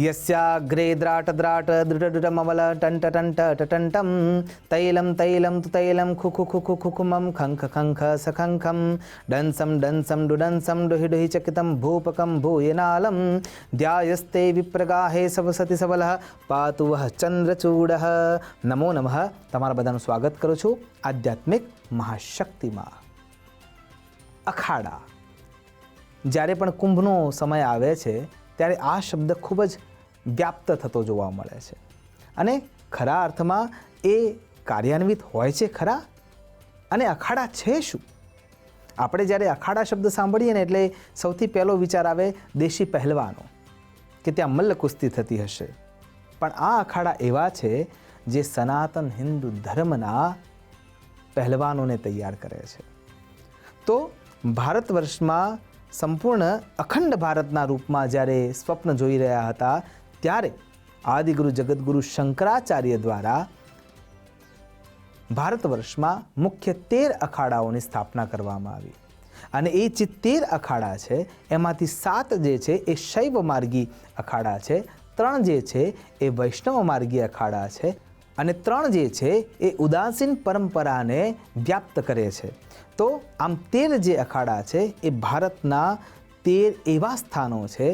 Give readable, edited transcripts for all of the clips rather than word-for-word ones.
यस्याग्रे द्राट दृढमवल टंटटंटटंटम तैलम तैलम तु तैलम खुखुखुखुखुमम खंख खंख सखंखम डंसम डंसम डुडंसम डुहि डुहि चकितम भूपकम भूयनालम ध्यायस्ते विप्रगाहे सवसति सबलः पातु वह चंद्रचूडः। नमो नमः। તમારા બધાનું સ્વાગત કરું છું આધ્યાત્મિક મહાશક્તિમાં। અખાડા, જ્યારે પણ કુંભનો સમય આવે છે ત્યારે આ શબ્દ ખૂબ જ વ્યાપ્ત થતો જોવા મળે છે અને ખરા અર્થમાં એ કાર્યાન્વિત હોય છે ખરા? અને અખાડા છે શું? આપણે જ્યારે અખાડા શબ્દ સાંભળીએ ને એટલે સૌથી પહેલો વિચાર આવે દેશી પહેલવાનો, કે ત્યાં મલ્લ કુસ્તી થતી હશે, પણ આ અખાડા એવા છે જે સનાતન હિન્દુ ધર્મના પહેલવાનોને તૈયાર કરે છે। તો ભારત વર્ષમાં સંપૂર્ણ અખંડ ભારતના રૂપમાં જ્યારે સ્વપ્ન જોઈ રહ્યા હતા ત્યારે આદિગુરુ જગતગુરુ શંકરાચાર્ય દ્વારા ભારત વર્ષમાં મુખ્ય 13 અખાડાઓની સ્થાપના કરવામાં આવી અને એ જે 13 અખાડા છે એમાંથી 7 જે છે એ શૈવ માર્ગી અખાડા છે, 3 જે છે એ વૈષ્ણવ માર્ગી અખાડા છે અને 3 જે છે એ ઉદાસીન પરંપરાને વ્યાપ્ત કરે છે। તો આમ 13 જે અખાડા છે એ ભારતના 13 એવા સ્થાનો છે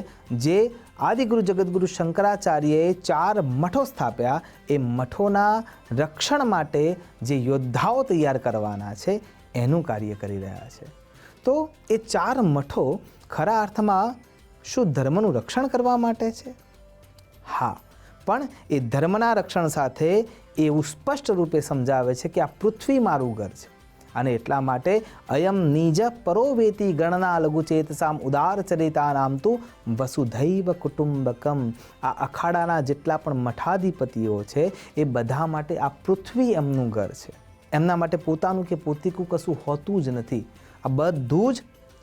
જે આદિગુરુ જગતગુરુ શંકરાચાર્યએ 4 મઠો સ્થાપ્યા। એ મઠોના રક્ષણ માટે જે યોદ્ધાઓ તૈયાર કરવાના છે એનું કાર્ય કરી રહ્યા છે। તો એ 4 મઠો ખરા અર્થમાં શું ધર્મનું રક્ષણ કરવા માટે છે? હા, પણ એ ધર્મના રક્ષણ સાથે એવું સ્પષ્ટ રૂપે સમજાવે છે કે આ પૃથ્વી મારું ઘર છે અને એટલા માટે અયમ નિજ પરોવેતી ગણના લઘુચેતસામ ઉદાર ચરિતા નામ તુ વસુધૈવ કુટુંબકમ। આ અખાડાના જેટલા પણ મઠાધિપતિઓ છે એ બધા માટે આ પૃથ્વી એમનું ઘર છે। એમના માટે પોતાનું કે પોતીકું કશું હોતું જ નથી। આ બધું જ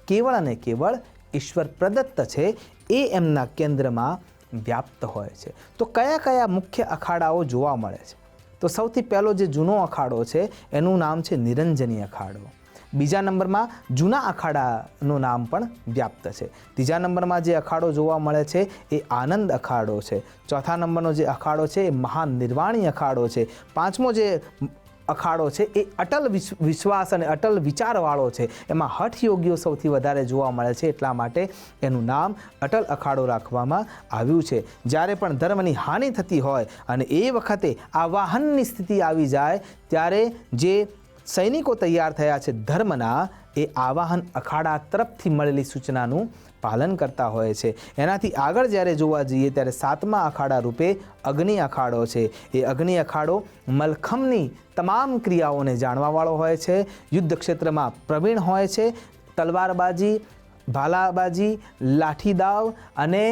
કેવળ અને કેવળ ઈશ્વર પ્રદત્ત છે, એ એમના કેન્દ્રમાં વ્યાપ્ત હોય છે। તો કયા કયા મુખ્ય અખાડાઓ જોવા મળે છે? તો સૌથી પહેલો જે જૂનો અખાડો છે એનું નામ છે નિરંજની અખાડો। બીજા નંબરમાં જૂના અખાડાનું નામ પણ વ્યાપ્ત છે। ત્રીજા નંબરમાં જે અખાડો જોવા મળે છે એ આનંદ અખાડો છે। ચોથા નંબરનો જે અખાડો છે એ મહાનિર્વાણી અખાડો છે। પાંચમો જે અખાડો છે એ અટલ વિશ્વાસ અને અટલ વિચારવાળો છે। એમાં હઠ યોગીઓ સૌથી વધારે જોવા મળે છે, એટલા માટે એનું નામ અટલ અખાડો રાખવામાં આવ્યું છે। જ્યારે પણ ધર્મની હાનિ થતી હોય અને એ વખતે આવાહનની સ્થિતિ આવી જાય ત્યારે જે સૈનિકો તૈયાર થયા છે ધર્મના, એ આવાહન અખાડા તરફથી મળેલી સૂચનાનું પાલન કરતા હોય છે। એનાથી આગળ જ્યારે જોવા જઈએ ત્યારે 7મા અખાડા રૂપે અગ્નિ અખાડો છે। એ અગ્નિ અખાડો મલખમની તમામ ક્રિયાઓને જાણવાવાળો હોય છે, યુદ્ધ ક્ષેત્રમાં પ્રવીણ હોય છે, તલવારબાજી, ભાલાબાજી, લાઠીદાવ અને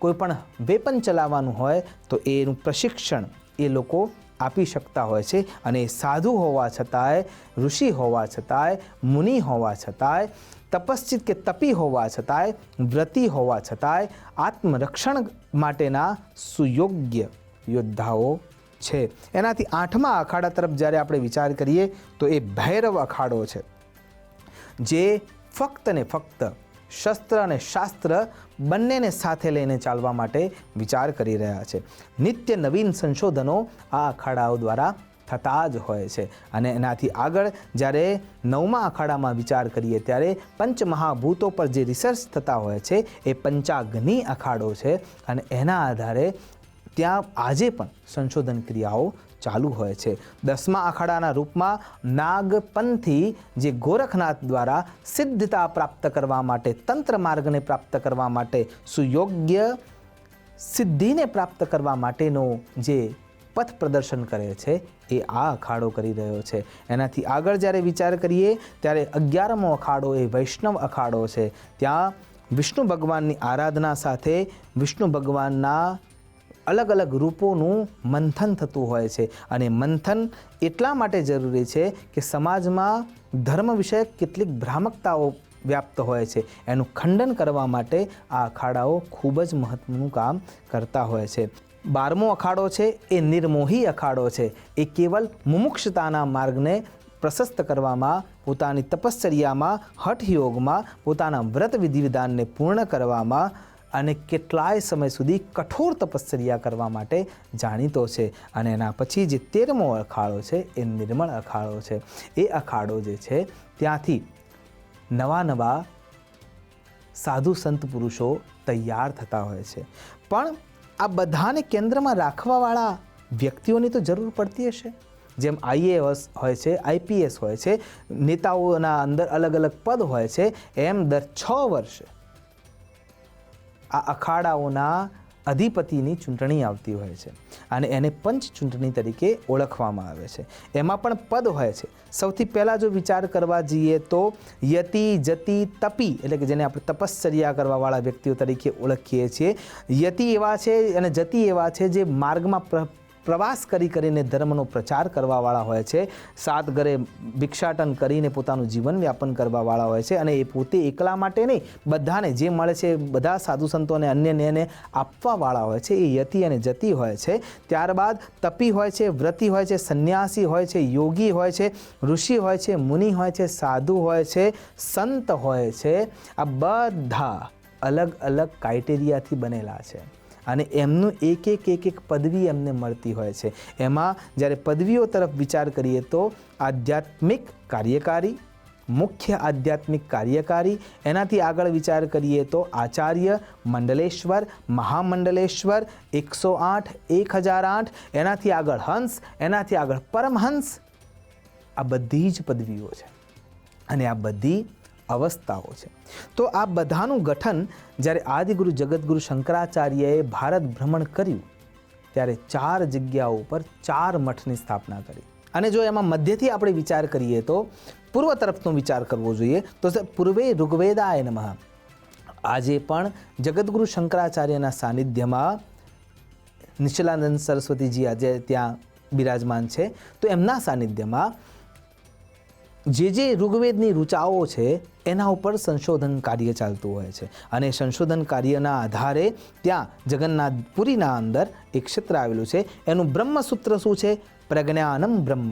કોઈ પણ વેપન ચલાવવાનું હોય તો એનું પ્રશિક્ષણ એ લોકો આપી શકતા હોય છે। અને સાધુ હોવા છતાંય, ઋષિ હોવા છતાંય, મુનિ હોવા છતાંય, તપસ્ચિત કે તપી હોવા છતાંય, વ્રતી હોવા છતાંય આત્મરક્ષણ માટેના સુયોગ્ય યોદ્ધાઓ છે। એનાથી 8મા અખાડા તરફ જ્યારે આપણે વિચાર કરીએ તો એ ભૈરવ અખાડો છે, જે ફક્ત ને ફક્ત શસ્ત્ર અને શાસ્ત્ર બંનેને સાથે લઈને ચાલવા માટે વિચાર કરી રહ્યા છે। નિત્ય નવીન સંશોધનો આ અખાડાઓ દ્વારા થતા જ હોય છે। અને એનાથી આગળ જ્યારે 9મા અખાડામાં વિચાર કરીએ ત્યારે પંચમહાભૂતો પર જે રિસર્ચ થતા હોય છે એ પંચાગ્નિ અખાડો છે અને એના આધારે ત્યાં આજે પણ સંશોધન ક્રિયાઓ ચાલુ હોય છે। 10મા અખાડાના રૂપમાં નાગપંથી જે ગોરખનાથ દ્વારા સિદ્ધતા પ્રાપ્ત કરવા માટે, તંત્ર માર્ગને પ્રાપ્ત કરવા માટે, સુયોગ્ય સિદ્ધિને પ્રાપ્ત કરવા માટેનો જે પથ પ્રદર્શન કરે છે એ આ અખાડો કરી રહ્યો છે। એનાથી આગળ જ્યારે વિચાર કરીએ ત્યારે 11મો અખાડો એ વૈષ્ણવ અખાડો છે। ત્યાં વિષ્ણુ ભગવાનની આરાધના સાથે વિષ્ણુ ભગવાનના અલગ અલગ રૂપોનું મંથન થતું હોય છે અને મંથન એટલા માટે જરૂરી છે કે સમાજમાં ધર્મ વિષયક કેટલીક ભ્રામકતાઓ વ્યાપ્ત હોય છે, એનું ખંડન કરવા માટે આ અખાડાઓ ખૂબ જ મહત્વનું કામ કરતા હોય છે। 12મો અખાડો છે એ નિર્મોહી અખાડો છે। એ કેવલ મુમુક્ષતાના માર્ગને પ્રશસ્ત કરવામાં, પોતાની તપશ્ચર્યામાં, હઠ યોગમાં, પોતાના વ્રત વિધિ વિધાનને પૂર્ણ કરવામાં અને કેટલાય સમય સુધી કઠોર તપશ્ચર્યા કરવા માટે જાણીતો છે. અને એના પછી જે 13મો અખાડો છે એ નિર્મળ અખાડો છે. એ અખાડો જે છે ત્યાંથી નવા સાધુ સંત પુરુષો તૈયાર થતા હોય છે. પણ આ બધાને કેન્દ્રમાં રાખવાવાળા વ્યક્તિઓની તો જરૂર પડતી હશે. જેમ IAS હોય છે, IPS હોય છે, નેતાઓના અંદર અલગ અલગ પદ હોય છે, એમ દર 6 વર્ષે આ અખાડાઓના અધિપતિની ચૂંટણી આવતી હોય છે અને એને પંચ ચૂંટણી તરીકે ઓળખવામાં આવે છે. એમાં પણ પદ હોય છે. સૌથી પહેલાં જો વિચાર કરવા જઈએ તો યતિ, જતિ, તપી, એટલે કે જેને આપણે તપશ્ચર્યા કરવાવાળા વ્યક્તિઓ તરીકે ઓળખીએ છીએ. યતિ એવા છે અને જતિ એવા છે જે માર્ગમાં પ્રવાસ કરીને ધર્મનો પ્રચાર કરવાવાળા હોય છે. 7 ઘરે ભિક્ષાટન કરીને પોતાનું જીવન વ્યાપન કરવાવાળા હોય છે અને એ પોતે એકલા માટે નહીં, બધાને જે મળે છે બધા સાધુ સંતોને અન્યને એને આપવાવાળા હોય છે. એ યતિ અને જતિ હોય છે. ત્યારબાદ તપી હોય છે, વ્રતી હોય છે, સંન્યાસી હોય છે, યોગી હોય છે, ઋષિ હોય છે, મુનિ હોય છે, સાધુ હોય છે, સંત હોય છે. આ બધા અલગ અલગ ક્રાઇટેરિયાથી બનેલા છે અને એમનું એક પદવી એમને મળતી હોય છે. એમાં જ્યારે પદવીઓ તરફ વિચાર કરીએ તો આધ્યાત્મિક કાર્યકારી, મુખ્ય આધ્યાત્મિક કાર્યકારી, એનાથી આગળ વિચાર કરીએ તો આચાર્ય, મંડલેશ્વર, મહામંડલેશ્વર, 108, 1008, એનાથી આગળ હંસ, એનાથી આગળ પરમહંસ. આ બધી જ પદવીઓ છે અને આ બધી અવસ્થાઓ છે. તો આ બધાનું ગઠન જ્યારે આદિગુરુ જગતગુરુ શંકરાચાર્યએ ભારત ભ્રમણ કર્યું ત્યારે 4 જગ્યાઓ પર 4 મઠની સ્થાપના કરી. અને જો એમાં મધ્યથી આપણે વિચાર કરીએ તો પૂર્વ તરફનો વિચાર કરવો જોઈએ તો પૂર્વે ઋગ્વેદાય નમઃ. આજે પણ જગતગુરુ શંકરાચાર્યના સાનિધ્યમાં નિશ્ચલાનંદ સરસ્વતીજી આજે ત્યાં બિરાજમાન છે. તો એમના સાનિધ્યમાં જે ઋગ્વેદની ઋચાઓ છે એના ઉપર સંશોધન કાર્ય ચાલતું હોય છે અને સંશોધન કાર્યના આધારે ત્યાં જગન્નાથપુરીના અંદર એક ક્ષેત્ર આવેલું છે. એનું બ્રહ્મસૂત્ર શું છે? પ્રજ્ઞાનમ બ્રહ્મ.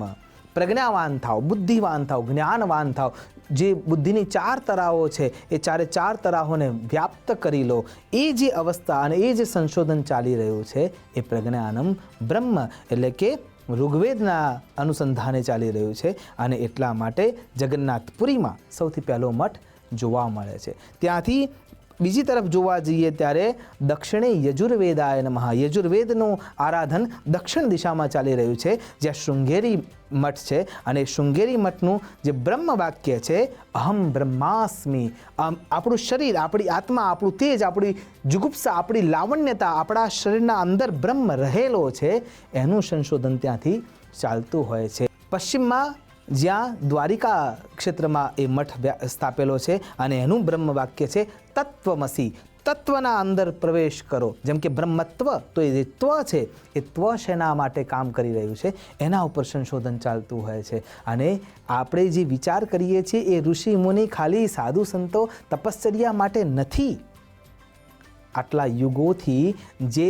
પ્રજ્ઞાવાન થાવ, બુદ્ધિવાન થાવ, જ્ઞાનવાન થાવ. જે બુદ્ધિની 4 તરાઓ છે એ 4 તરાહોને વ્યાપ્ત કરી લો. એ જે અવસ્થા અને એ જે સંશોધન ચાલી રહ્યું છે એ પ્રજ્ઞાનમ બ્રહ્મ એટલે કે ઋગ્વેદના અનુસંધાને ચાલી રહ્યું છે અને એટલા માટે જગન્નાથપુરીમાં સૌથી પહેલો મઠ જોવા મળે છે. ત્યાંથી બીજી તરફ જોવા જઈએ ત્યારે દક્ષિણે યજુર્વેદાય નમઃ. યજુર્વેદનું આરાધન દક્ષિણ દિશામાં ચાલી રહ્યું છે જ્યાં શૃંગેરી મઠ છે અને શૃંગેરી મઠનું જે બ્રહ્મ વાક્ય છે અહમ બ્રહ્માસ્મિ. આપણું શરીર, આપણી આત્મા, આપણું તેજ, આપણી જુગુપ્સા, આપણી લાવણ્યતા, આપણા શરીરના અંદર બ્રહ્મ રહેલો છે એનું સંશોધન ત્યાંથી ચાલતું હોય છે. પશ્ચિમમાં જ્યાં દ્વારિકા ક્ષેત્રમાં એ મઠ સ્થાપેલો છે અને એનું બ્રહ્મ વાક્ય છે તત્વમસી. તત્વના અંદર પ્રવેશ કરો. જેમ કે બ્રહ્મત્વ, તો એ જે ત્વ છે એ ત્વ શેના માટે કામ કરી રહ્યું છે એના ઉપર સંશોધન ચાલતું હોય છે. અને આપણે જે વિચાર કરીએ છીએ એ ઋષિ મુનિ ખાલી સાધુ સંતો તપશ્ચર્યા માટે નથી. આટલા યુગોથી જે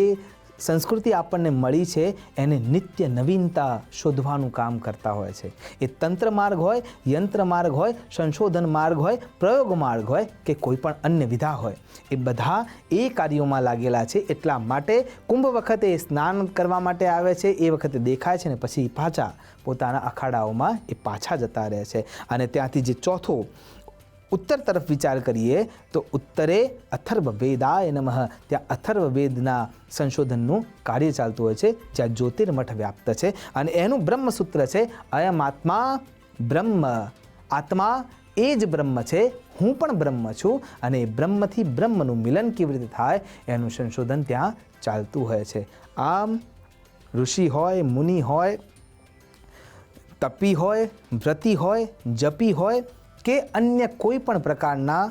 સંસ્કૃતિ આપણને મળી છે એને નિત્ય નવીનતા શોધવાનું કામ કરતા હોય છે. એ તંત્ર માર્ગ હોય, યંત્ર માર્ગ હોય, સંશોધન માર્ગ હોય, પ્રયોગ માર્ગ હોય કે કોઈ પણ અન્ય વિધા હોય, એ બધા એ કાર્યોમાં લાગેલા છે. એટલા માટે કુંભ વખતે સ્નાન કરવા માટે આવે છે, એ વખતે દેખાય છે ને પછી પાછા પોતાના અખાડાઓમાં એ પાછા જતા રહે છે. અને ત્યાંથી જે ચોથો ઉત્તર તરફ વિચાર કરીએ તો ઉત્તરે અથર્વવેદાય નમઃ. ત્યાં અથર્વવેદના સંશોધનનું કાર્ય ચાલતું હોય છે જ્યાં જ્યોતિર્મઠ વ્યાપ્ત છે અને એનું બ્રહ્મસૂત્ર છે અયમ આત્મા બ્રહ્મ. આત્મા એ જ બ્રહ્મ છે, હું પણ બ્રહ્મ છું અને બ્રહ્મથી બ્રહ્મનું મિલન કેવી રીતે થાય એનું સંશોધન ત્યાં ચાલતું હોય છે. આમ ઋષિ હોય, મુનિ હોય, તપી હોય, વ્રતી હોય, જપી હોય કે અન્ય કોઈ પણ પ્રકારના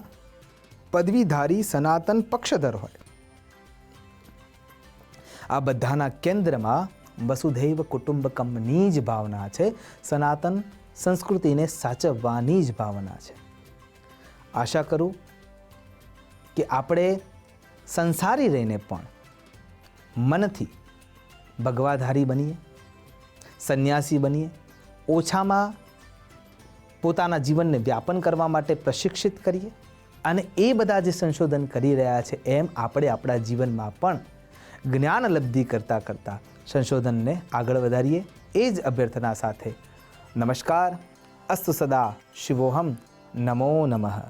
પદવીધારી સનાતન પક્ષધર હોય, આ બધાના કેન્દ્રમાં વસુધૈવ કુટુંબકમની જ ભાવના છે. સનાતન સંસ્કૃતિને સાચવવાની જ ભાવના છે. આશા કરું કે આપણે સંસારી રહીને પણ મનથી ભગવાધારી બનીએ, સંન્યાસી બનીએ, ઓછામાં પોતાના જીવનને વ્યાપન કરવા માટે પ્રશિક્ષિત કરીએ અને એ બધા જે સંશોધન કરી રહ્યા છે એમ આપણે આપણા જીવનમાં પણ જ્ઞાનલબ્ધિ કરતાં કરતાં સંશોધનને આગળ વધારીએ, એ જ અભ્યર્થના સાથે નમસ્કાર. અસ્તુ સદા શિવોહમ. નમો નમઃ.